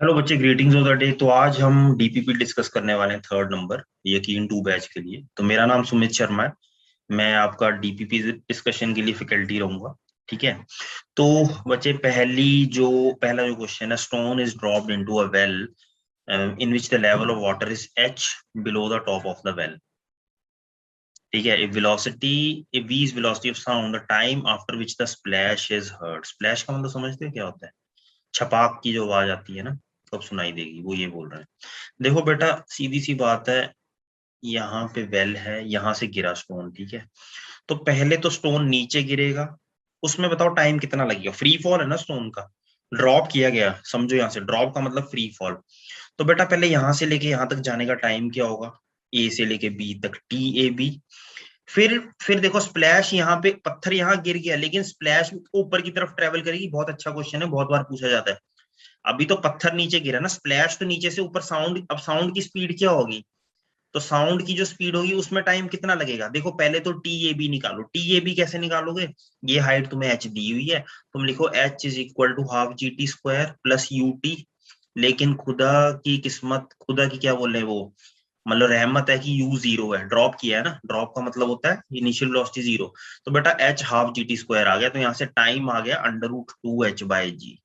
Hello बच्चे, greetings of the day. तो आज हम डीपीपी डिस्कस करने वाले हैं, थर्ड नंबर यकीन टू बैच के लिए। तो मेरा नाम सुमित शर्मा है। मैं आपका डीपीपी डिस्कशन के लिए फैकल्टी रहूंगा। ठीक है। तो बच्चे, पहला जो क्वेश्चन है, stone is dropped into a well in which the level of water is H below the top of the well. ठीक है। If v is velocity of sound, the time after which the splash is heard। Splash का मतलब समझते हो क्या होता है? छपाक की जो आवाज आती है ना, कब सुनाई देगी, वो ये बोल रहे हैं। देखो बेटा, सीधी सी बात है। यहाँ पे वेल है, यहाँ से गिरा स्टोन। ठीक है। तो पहले तो स्टोन नीचे गिरेगा। उसमें बताओ टाइम कितना लगेगा? फ्री फॉल है ना स्टोन का, ड्रॉप किया गया। समझो, यहाँ से ड्रॉप का मतलब फ्री फॉल। तो बेटा पहले यहाँ से लेके यहाँ तक जाने का टाइम क्या होगा? ए से लेके बी तक, TAB। फिर देखो, स्प्लैश यहाँ पे, पत्थर यहाँ गिर गया, लेकिन स्प्लैश ऊपर की तरफ ट्रेवल करेगी। बहुत अच्छा क्वेश्चन है, बहुत बार पूछा जाता है। अभी तो पत्थर नीचे गिरा ना, स्प्लैश तो नीचे से ऊपर। साउंड, अब साउंड की स्पीड क्या होगी? तो साउंड की जो स्पीड होगी उसमें टाइम कितना लगेगा? देखो पहले तो TAB निकालो। TAB कैसे निकालोगे? ये हाइट तुम्हें h दी हुई है, तुम लिखो h is equal to half GT² plus UT। लेकिन खुदा की किस्मत, खुदा की क्या बोल रहे हैं वो, मतलब रहमत है कि U जीरो है, ड्रॉप किया है ना। ड्रॉप का मतलब होता है इनिशियल वेलोसिटी जीरो। तो बेटा h हाफ GT² आ गया, तो यहाँ से टाइम आ गया √2h/g।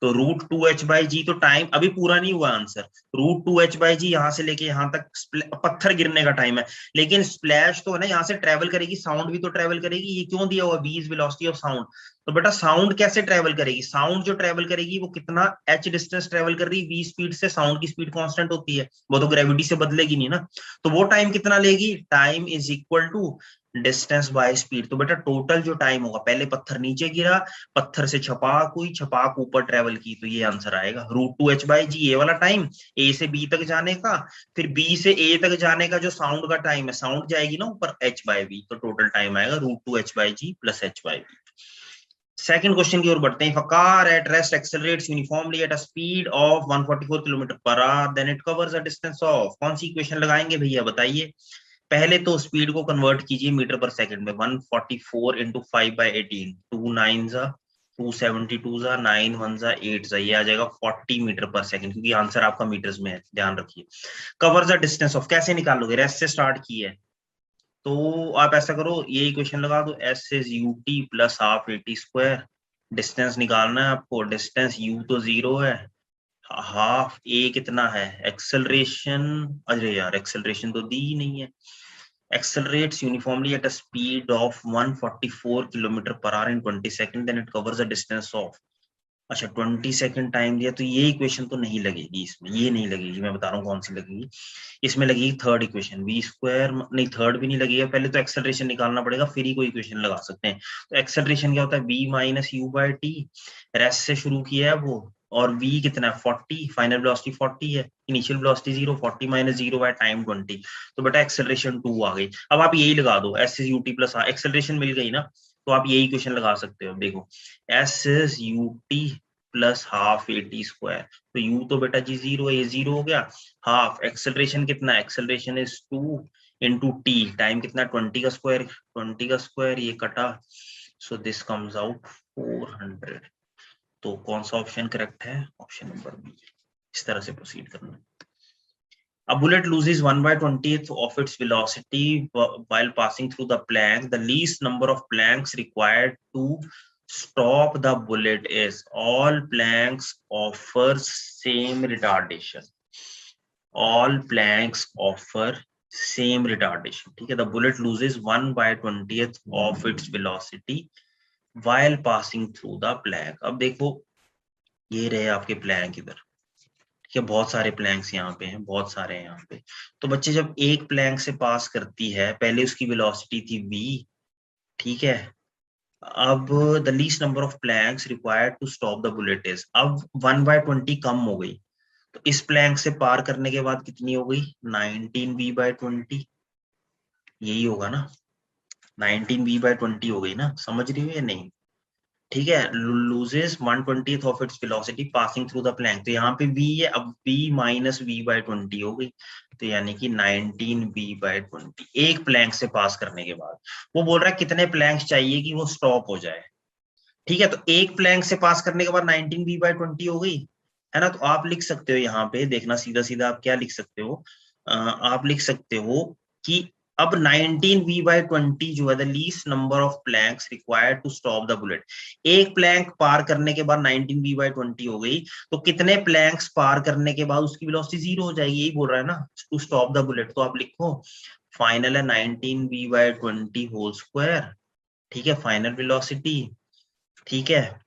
तो √2h/g, तो टाइम अभी पूरा नहीं हुआ आंसर। √2h/g यहाँ से लेके यहाँ तक पत्थर गिरने का टाइम है। लेकिन स्प्लैश तो है ना, यहाँ से ट्रेवल करेगी, साउंड भी तो ट्रेवल करेगी। ये क्यों दिया हुआ? v is velocity of sound. तो बेटा साउंड कैसे ट्रेवल करेगी? साउंड जो ट्रेवल करेगी वो कितना h डिस्टेंस ट्रेवल कर रही है? v स्पीड से। साउंड की स्पीड कांस्टेंट होती है, वो तो ग्रेविटी से बदलेगी नहीं ना। तो वो टाइम कितना लेगी? Time is equal to distance by speed. तो बेटा टोटल जो टाइम होगा, पहले पत्थर नीचे गिरा, पत्थर से छपाक हुई, छपाक ऊपर ट्रेवल की, तो ये आंसर आएगा √2h/g। ये वाला टाइम ए से बी तक जाने का, फिर बी से ए तक जाने का जो साउंड का टाइम है, साउंड जाएगी ना ऊपर h/v, तो टोटल टाइम आएगा √2h/g plus h/v। Second question की ओर बढ़ते हैं। Car at rest accelerates uniformly at a speed of 144 kilometre per hour, then it covers a distance of. कौन सी इक्वेशन लगाएंगे भैया, बताइए। पहले तो स्पीड को कन्वर्ट कीजिए मीटर पर सेकंड में। 144 इंटू 5/18, 2 9 272 9 1 8 ये आ जाएगा 40 मीटर पर सेकंड, क्योंकि आंसर आपका मीटर्स में है, ध्यान रखिए। कवर द डिस्टेंस ऑफ कैसे निकालोगे? रेस्ट से स्टार्ट की है, तो आप ऐसा करो, ये इक्वेशन लगा दो। S is UT plus half AT²। Distance निकालना है आपको। डिस्टेंस U तो जीरो है, हाफ A कितना है? एक्सेलरेशन। अरे यार, एक्सेलरेशन तो दी ही नहीं है। accelerates uniformly at a speed of 144 kilometre per hour in 20 second, then it covers a distance of। अच्छा, 20 सेकंड टाइम दिया, तो ये इक्वेशन तो नहीं लगेगी इसमें, ये नहीं लगेगी। मैं बता रहा हूँ कौन सी लगेगी। इसमें लगेगी थर्ड इक्वेशन, v²। नहीं, थर्ड भी नहीं लगेगा। पहले तो एक्सेलरेशन निकालना पड़ेगा, फिर ही कोई इक्वेशन लगा सकते हैं। तो एक्सेलरेशन क्या होता है? v minus u/t। रेस्ट से शुरू किया है वो, और v कितना है? 40। फाइनल वेलोसिटी 40 है, initial velocity zero. 40 minus zero by time 20। तो बेटा एक्सेलरेशन 2 आ गई। अब आप यही लगा दो, s is ut plus acceleration मिल गई ना, तो आप यही क्वेश्चन लगा सकते हो। देखो, s is ut plus half AT²। तो u तो बेटा जी जीरो है, ये जीरो हो गया। हाफ एक्सेलरेशन कितना है? Acceleration is 2 into T. Time कितना? 20 का स्क्वायर, 20 का स्क्वायर, ये कटा। So this comes out 400। तो कौन सा ऑप्शन करेक्ट है? Option number B. इस तरह से प्रोसीड करना है। A bullet loses 1/20th of its velocity while passing through the plank. The least number of planks required to stop the bullet is, all planks offer same retardation. All planks offer same retardation. ठीक है। The bullet loses 1/20th of its velocity while passing through the plank. अब देखो, ये रहे आपके Planck इधर। ठीक है, बहुत सारे प्लैंक्स यहाँ पे हैं, बहुत सारे हैं यहाँ पे। तो बच्चे, जब एक प्लैंक से पास करती है, पहले उसकी वेलोसिटी थी v। ठीक है। अब the least number of planks required to stop the bullet is, अब 1/20 कम हो गई। तो इस प्लैंक से पार करने के बाद कितनी हो गई? 19v/20। यही होगा ना, 19v/20 हो गई ना, समझ रही हो या नहीं? ठीक है। Loses 1/20th of its velocity passing through the plank. तो यहाँ पे v है, अब v माइनस v/20 हो गई। तो यानी कि 19v/20 एक प्लैंक से पास करने के बाद। वो बोल रहा है कितने प्लैंक्स चाहिए कि वो स्टॉप हो जाए। ठीक है, तो एक प्लैंक से पास करने के बाद 19v/20 हो गई। है ना। तो आप लिख सकते हो यहाँ पे, देखना सीधा सीधा आप क्या लिख सकते हो, आप लिख सकते हो कि अब 19v/20 जो है the least number of planks required to stop the bullet. एक प्लैंक पार करने के बाद 19v/20 हो गई, तो कितने प्लैंक्स पार करने के बाद उसकी वेलोसिटी 0 हो जाएगी, यही बोल रहा है ना, टू स्टॉप द बुलेट। तो आप लिखो फाइनल है 19v/20 होल स्क्वायर, ठीक है, फाइनल वेलोसिटी, ठीक है,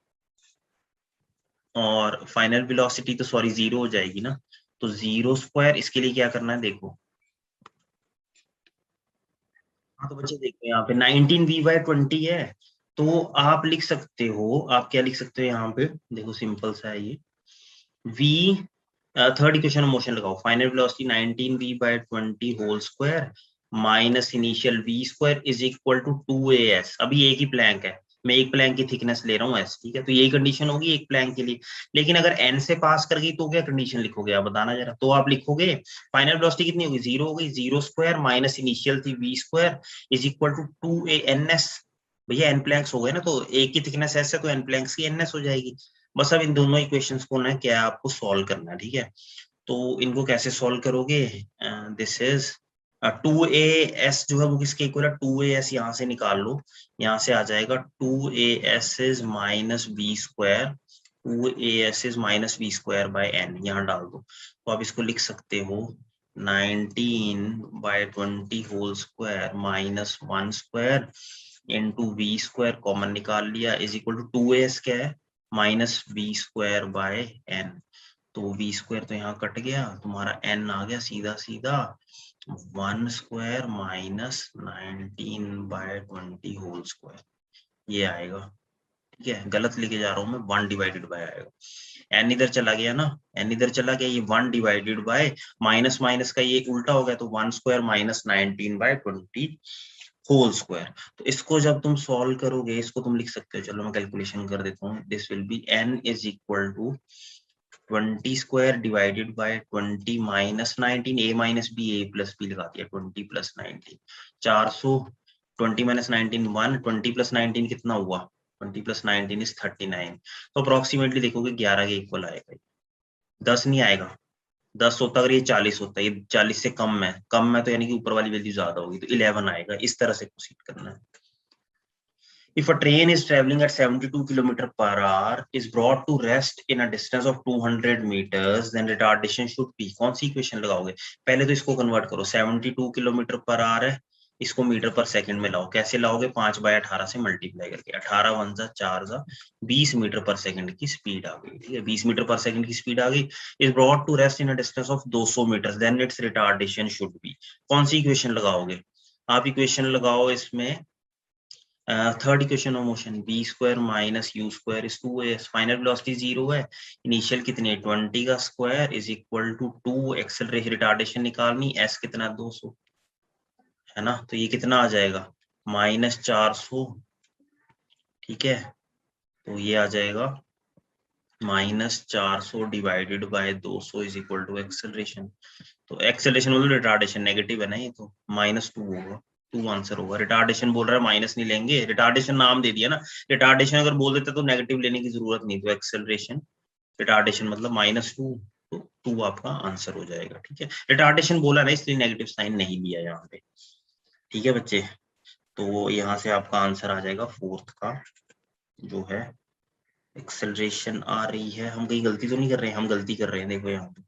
और फाइनल वेलोसिटी तो सॉरी 0 हो जाएगी ना, तो 0 स्क्वायर, इसके लिए क्या करना है देखो। हाँ तो बच्चे देखो यहाँ पे 19v/20 है, तो आप लिख सकते हो, आप क्या लिख सकते हो यहाँ पे, देखो सिंपल सा है ये, v, थर्ड इक्वेशन मोशन लगाओ, final velocity 19v/20 whole square minus initial v square is equal to 2as। अभी एक ही प्लैंक है, मैं एक प्लैंक की थिकनेस ले रहा हूँ s, ठीक है, तो यही कंडीशन होगी एक प्लैंक के लिए। लेकिन अगर n से पास कर गई तो क्या कंडीशन लिखोगे आप बताना जरा। तो आप लिखोगे फाइनल वेलोसिटी कितनी होगी, 0 हो गई, 0 स्क्वायर माइनस इनिशियल थी v square is equal to 2ans। भैया n प्लैंक्स हो गए ना, तो एक की थिकनेस s है तो n प्लैंक्स की ns हो जाएगी। बस अब इन दोनों इक्वेशंस को ना क्या आपको सॉल्व करना है, ठीक है। तो इनको कैसे सॉल्व करोगे, दिस इज 2as जो है वो किसके इक्वल है, 2as यहाँ से निकाल लो, यहाँ से आ जाएगा 2as is minus B square, 2as is minus B square by n, यहाँ डाल दो। तो आप इसको लिख सकते हो 19/20 whole square minus 1 square into V square, common निकाल लिया, इज इक्वल टू 2as क्या है, minus B square by N. तो वी स्क्वायर तो यहाँ कट गया, तुम्हारा एन आ गया सीधा सीधा 1 स्क्वायर माइनस 19/20 होल स्क्वायर, ये आएगा, ठीक है। गलत लेके जा रहा हूँ मैं, 1 डिवाइडेड बाय आएगा, एन इधर चला गया ना, एन इधर चला गया, ये 1 डिवाइडेड बाय माइनस माइनस का ये उल्टा हो गया, तो 1 स्क्वायर माइनस 19/20 होल स्क्वायर। तो इसको जब तुम सॉल्व करोगे, इसको तुम लिख सकते हो, चलो मैं कैलकुलेशन कर देता हूँ, this will be N is equal to 20 square divided by 20 minus 19, A minus B, A plus B लगा दिया, 20 प्लस 19 400, 20 माइनस 19 1, 20 प्लस 19 कितना हुआ, 20 प्लस 19 इज 39। तो अप्रोक्सीमेटली देखोगे 11 के इक्वल आएगा, 10 नहीं आएगा, 10 होता अगर ये 40 होता है, ये 40 से कम है तो यानी कि ऊपर वाली वैल्यू ज्यादा होगी, तो 11 आएगा। इस तरह से प्रोसीड करना है। If a train is traveling at 72 km per hour, is brought to rest in a distance of 200 meters, then retardation should be, कौन सी इक्वेशन लगाओगे, पहले तो इसको कन्वर्ट करो, 72 किलोमीटर पर आवर है, इसको मीटर पर सेकंड में लाओ, कैसे लाओगे, 5/18 से मल्टीप्लाई करके, 18 1 जा 4 जा 20 मीटर पर सेकंड की स्पीड आ गई, ठीक है, 20 मीटर पर सेकंड की स्पीड आ गई। Is brought to rest in a distance of 200 metre, then its retardation should be, कौन सी इक्वेशन लगाओगे आप, इक्वेशन लगाओ इसमें third equation of motion, b square minus U square is 2as, final velocity 0 है, इनिशियल कितनी है 20 का square is equal to 2, acceleration retardation निकालनी, s कितना 200 है ना, तो ये कितना आ जाएगा माइनस 400, ठीक है, तो ये आ जाएगा minus 400 divided by 200 is equal to acceleration. तो एक्सेलरेशन मतलब रिटार्डेशन नेगेटिव है ना, ये तो -2 होगा, 2 आंसर होगा। रिटार्डेशन बोल रहा है माइनस नहीं लेंगे, रिटार्डेशन नाम दे दिया ना, रिटार्डेशन अगर बोल देते तो नेगेटिव लेने की जरूरत नहीं, तो एक्सेलरेशन रिटार्डेशन मतलब -2, तो 2 आपका आंसर हो जाएगा, ठीक है। रिटार्डेशन बोला ना इसलिए नेगेटिव साइन नहीं लिया यहाँ पे, ठीक है बच्चे। तो यहाँ से आपका आंसर आ जाएगा फोर्थ का जो है एक्सेलरेशन आ रही है। हम कहीं गलती तो नहीं कर रहे हैं, हम गलती कर रहे हैं, देखो यहाँ पे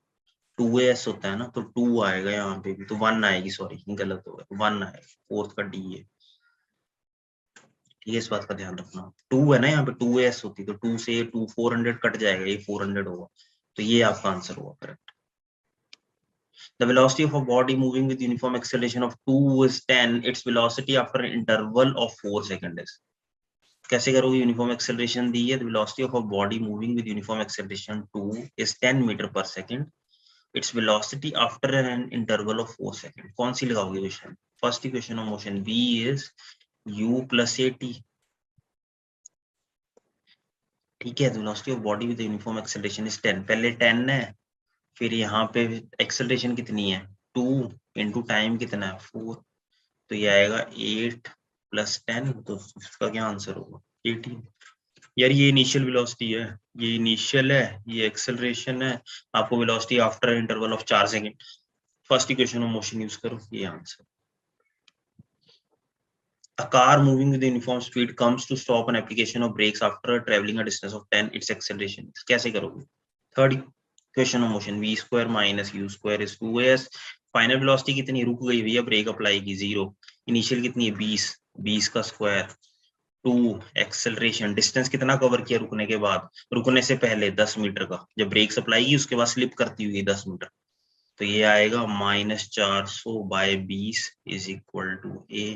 2as होता है ना, तो 2 आएगा यहाँ पे भी, तो 1 आएगी, सॉरी गलत हो गया, 1 आएगा, फोर्थ का डी है, ठीक है, इस बात का ध्यान रखना। 2 है ना यहाँ पे, 2as होती, तो 2 से 2 400 कट जाएगा, ये 400 होगा, तो ये आपका आंसर होगा correct. The velocity of a body moving with uniform acceleration of 2 is 10, its velocity after an interval of 4 seconds is, कैसे करोगे, यूनिफॉर्म एक्सेलरेशन दी है, the velocity of a body moving with uniform acceleration 2 is 10 metre पर second, its velocity after an interval of 4 seconds, कौन सी लगाओगे question, first equation of motion, v is u plus at, ठीक है, velocity of body with uniform acceleration is 10, पहले 10 है, फिर यहाँ पे एक्सेलरेशन कितनी है 2 इंटू टाइम कितना है 4, तो ये आएगा 8 + 10, तो इसका क्या आंसर होगा 18। यार ये इनिशियल वेलोसिटी है, ये इनिशियल है, ये एक्सेलरेशन है, आपको velocity after interval of 4 second. First equation of motion use करो, ये answer. A car moving with uniform speed comes to stop on application of brakes after traveling a distance of 10 its acceleration कैसे करोगे? Third equation of motion v square minus u square is 2as। Final velocity कितनी, रुक गई भैया, break apply की 0। Initial कितनी है 20, 20 का स्क्वायर 2। एक्सेलरेशन डिस्टेंस कितना कवर किया रुकने के बाद, रुकने से पहले 10 मीटर का, जब ब्रेक अप्लाई की उसके बाद स्लिप करती हुई 10 मीटर, तो ये आएगा -400/20 इज इक्वल टू a।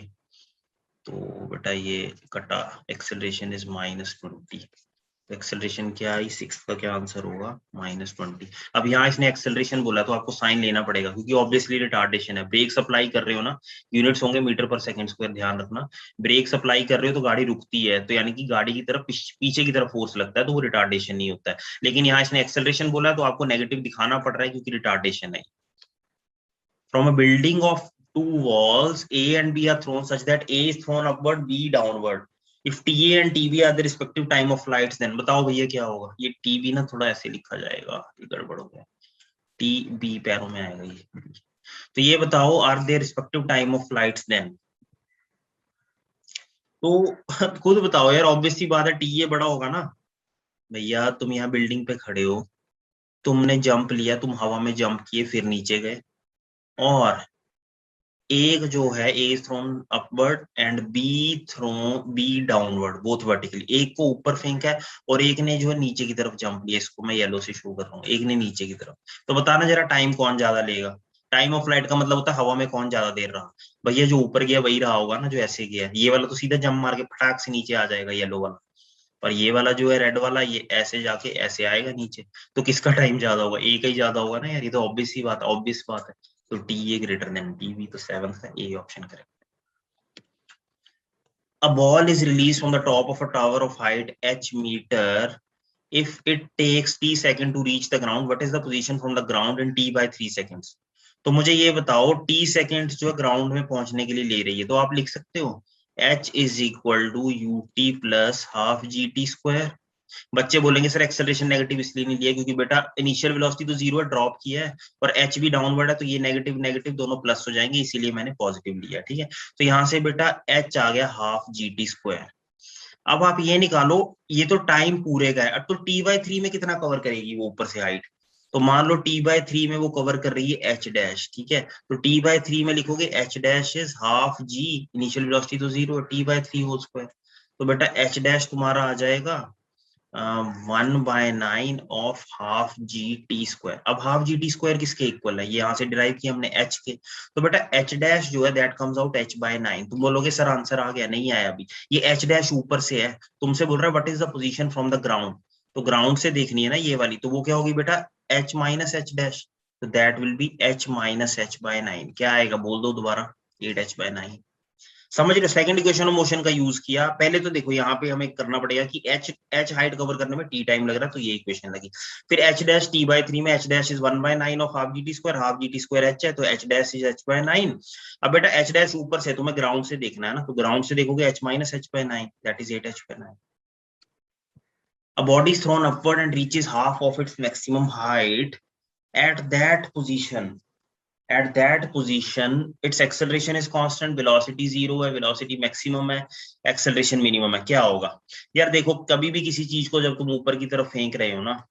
तो बेटा ये कटा, एक्सेलरेशन इज -20। एक्सेलरेशन क्या आई, 6 का क्या आंसर होगा, -20। अब यहाँ इसने एक्सेलरेशन बोला तो आपको साइन लेना पड़ेगा, क्योंकि ऑब्वियसली रिटार्डेशन है। ब्रेक सप्लाई कर रहे हो ना, यूनिट्स होंगे मीटर पर सेकंड स्क्वायर, ध्यान रखना। ब्रेक सप्लाई कर रहे हो तो गाड़ी रुकती है, तो यानी कि गाड़ी की तरफ पीछे की तरफ फोर्स लगता है, तो वो रिटार्डेशन नहीं होता है। लेकिन यहाँ इसने एक्सेलरेशन बोला तो आपको नेगेटिव दिखाना पड़ रहा है, क्योंकि रिटार्डेशन है। From a building of two walls, A and B are thrown such that A is thrown upward, B downward. If TA and TB are the respective time of flights, then बताओ भैया क्या होगा। ये TB ना थोड़ा ऐसे लिखा जाएगा, ये गड़बड़ हो गया, TB पैरों में आएगा ये। तो ये बताओ, are they respective time of flights then. तो खुद बताओ यार, ऑब्वियस सी बात है टीए बड़ा होगा ना। भैया तुम यहाँ बिल्डिंग पे खड़े हो, तुमने जंप लिया, तुम हवा में जंप किए फिर नीचे गए, और एक जो है A thrown upward and B downward, both vertically. एक को ऊपर फेंका है और एक ने जो है नीचे की तरफ जंप लिया, इसको मैं येलो से शो कर रहा हूँ, एक ने नीचे की तरफ। तो बताना जरा टाइम कौन ज्यादा लेगा। टाइम ऑफ फ्लाइट का मतलब होता है हवा में कौन ज्यादा देर रहा। भैया जो ऊपर गया वही रहा होगा ना जो ऐसे गया, ये वाला तो सीधा जंप मार के फटाक से नीचे आ जाएगा येलो वाला, और ये वाला जो है रेड वाला, ये ऐसे जाके ऐसे आएगा नीचे। तो किसका टाइम ज्यादा होगा, ए का ही ज्यादा होगा ना यार, ये तो ऑब्वियस ही बात, ऑब्वियस बात है। तो T A greater than TV, तो 7 का A option correct. A ball is released from the top of a tower of height h meter. If it takes t second to reach the ground, what is the position from the ground in t by 3 seconds? तो मुझे ये बताओ, t second जो ground में पहुंचने के लिए ले रही है, तो आप लिख सकते हो h is equal to ut plus half gt square. बच्चे बोलेंगे सर एक्सेलरेशन नेगेटिव इसलिए नहीं लिया क्योंकि बेटा इनिशियल वेलोसिटी तो 0 है, ड्रॉप किया है, और एच भी डाउनवर्ड है, तो ये नेगेटिव नेगेटिव दोनों प्लस हो जाएंगे, इसीलिए मैंने पॉजिटिव लिया। ठीक है, तो यहाँ से बेटा एच आ गया हाफ जीटी स्क्वायर। अब आप ये निकालो, ये तो टाइम पूरे का है, अब तो टी बाई 3 में कितना कवर करेगी वो ऊपर से हाइट। तो मान लो टी बाई 3 में वो कवर कर रही है एच डैश। ठीक है, तो टी बाई 3 में लिखोगे H dash is half G, initial velocity तो 0 है, टी बाई 3 होल स्क्वायर। तो बेटा एच डैश तुम्हारा आ जाएगा 1/9 of half G T square. अब हाफ जी टी स्क्वायर किसके इक्वल है, ये यहाँ से डिराइव किया हमने एच के, तो बेटा एच डैश जो है दैट कम्स आउट h/9। तुम बोलोगे सर आंसर आ गया, नहीं आया अभी, ये एच डैश ऊपर से है, तुमसे बोल रहा है what is the position from the ground, तो ग्राउंड से देखनी है ना ये वाली, तो वो क्या होगी बेटा h माइनस एच डैश, तो that will be h minus h/9। क्या आएगा बोल दो दोबारा, 8h/9। समझ रहे, सेकंड इक्वेशन ऑफ मोशन का यूज किया। पहले तो देखो यहाँ पे हमें करना पड़ेगा कि एच हाइट कवर करने में टी टाइम लग रहा है, तो ये इक्वेशन लगी। फिर एच डैश टी बाई 3 में H dash is 1/9 of half G T square, half G T square H है, तो एच डैश इज h/9। अब बेटा एच डैश ऊपर से, तुम्हें ग्राउंड से देखना है ना, तो ग्राउंड से देखोगे h minus h/9 that is 8h/9। A body is thrown upward and reaches half of its maximum height. At that position, its acceleration is constant, velocity 0 है, velocity maximum है, acceleration minimum है। क्या होगा यार, देखो कभी भी किसी चीज को जब तुम ऊपर की तरफ फेंक रहे हो ना,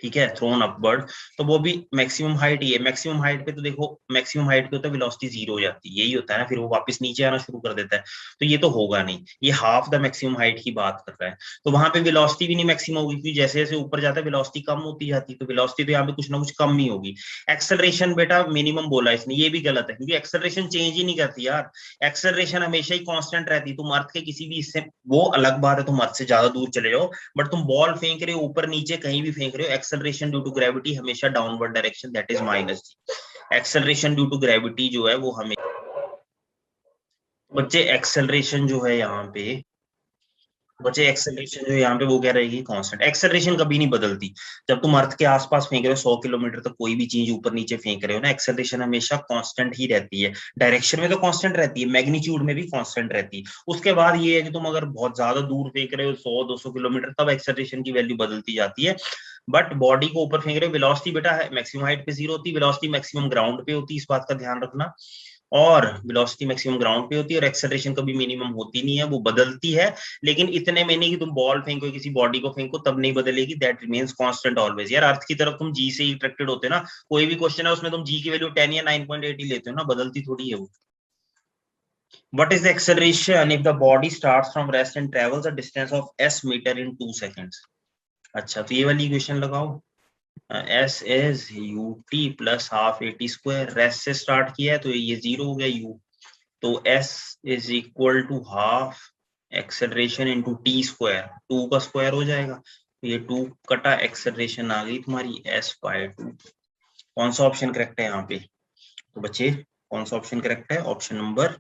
ठीक है, थ्रोन अपवर्ड, तो वो भी मैक्सिमम हाइट ही है। मैक्सिमम हाइट पे तो देखो, मैक्सिमम हाइट पे होता है वेलोसिटी 0 हो जाती है, यही होता है ना, फिर वो वापस नीचे आना शुरू कर देता है, तो ये तो होगा नहीं, ये हाफ द मैक्सिमम हाइट की बात कर रहा है, तो वहां पे वेलोसिटी भी नहीं मैक्सिमम होगी, क्योंकि जैसे जैसे ऊपर जाता है वेलोसिटी कम होती जाती है, तो वेलोसिटी तो यहाँ पे कुछ ना कुछ कम ही होगी। एक्सेलरेशन बेटा मिनिमम बोला इसने, ये भी गलत है, क्योंकि एक्सेलरेशन चेंज ही नहीं करती यार, एक्सेलरेशन हमेशा ही कांस्टेंट रहती है। तुम अर्थ के किसी भी हिस्से, वो अलग बात है तुम अर्थ से ज्यादा दूर चले जाओ, बट तुम बॉल फेंक रहे हो ऊपर नीचे कहीं भी फेंक रहे हो, एक्सेलरेशन ड्यू टू ग्रेविटी हमेशा downward direction, that is minus G. Acceleration due to gravity जो है वो हमें, बच्चे एक्सेलरेशन जो है यहाँ पे बचे एक्सेलरेशन जो यहाँ पे वो क्या रहेगी, कांस्टेंट। एक्सेलरेशन कभी नहीं बदलती। जब तुम अर्थ के आसपास फेंक रहे हो 100 किलोमीटर तक कोई भी चीज ऊपर नीचे फेंक रहे हो ना, एक्सेलरेशन हमेशा कांस्टेंट ही रहती है। डायरेक्शन में तो कांस्टेंट रहती है, मैग्नीट्यूड में भी कांस्टेंट रहती है। उसके बाद ये है कि तुम अगर बहुत ज्यादा दूर फेंक रहे हो 100-200 किलोमीटर, तब एक्सेलरेशन की वैल्यू बदलती जाती है। बट बॉडी को ऊपर फेंक रहे हो, वेलोसिटी बेटा मैक्सिमम हाइट पे 0 होती है, वेलोसिटी मैक्सिमम ग्राउंड पे होती है, इस बात का ध्यान रखना। और वेलोसिटी मैक्सिमम ग्राउंड पे होती है, और एक्सेलरेशन कभी मिनिमम होती नहीं है, वो बदलती है। लेकिन इतने में नहीं कि तुम बॉल फेंको किसी बॉडी को फेंको तब नहीं बदलेगी, दैट रिमेन्स कांस्टेंट ऑलवेज। यार अर्थ की तरफ तुम जी से ही अट्रैक्टेड होते हो ना, कोई भी क्वेश्चन है उसमें तुम जी की वैल्यू 10 या 9.8 ही लेते हो ना, बदलती थोड़ी है वो। What is the acceleration if the body starts from rest and travels a distance of s meter in 2 seconds? अच्छा तो ये वाली इक्वेशन लगाओ। S is U T plus half A T square, rest से स्टार्ट किया है तो ये 0 हो गया यू, तो s is equal to half acceleration into T square, 2 का स्क्वायर हो जाएगा, तो ये 2 कटा, एक्सेलरेशन आ गई तुम्हारी s/2। कौन सा ऑप्शन करेक्ट है यहाँ पे? तो बच्चे कौन सा ऑप्शन करेक्ट है? Option number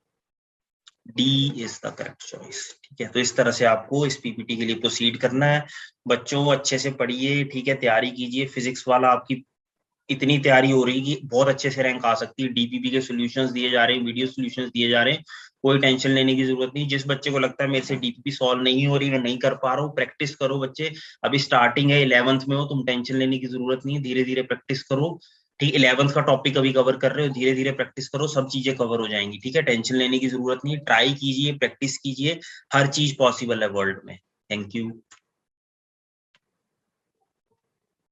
D is the correct choice. ठीक है, तो इस तरह से आपको इस पीपीटी के लिए प्रोसीड करना है। बच्चों अच्छे से पढ़िए, ठीक है, तैयारी कीजिए। फिजिक्स वाला आपकी इतनी तैयारी हो रही है कि बहुत अच्छे से रैंक आ सकती है। डीपीपी के सॉल्यूशंस दिए जा रहे हैं, वीडियो सॉल्यूशंस दिए जा रहे हैं, कोई टेंशन लेने की जरूरत नहीं। जिस बच्चे को लगता है मेरे से डीपीपी सॉल्व नहीं हो रही, मैं नहीं कर पा रहा हूँ, प्रैक्टिस करो बच्चे। अभी स्टार्टिंग है, 11th में हो तुम, टेंशन लेने की जरूरत नहीं है, धीरे धीरे प्रैक्टिस करो। ठीक, 11th का टॉपिक अभी कवर कर रहे हो, धीरे धीरे प्रैक्टिस करो, सब चीजें कवर हो जाएंगी। ठीक है, टेंशन लेने की जरूरत नहीं, ट्राई कीजिए, प्रैक्टिस कीजिए, हर चीज पॉसिबल है वर्ल्ड में। Thank you.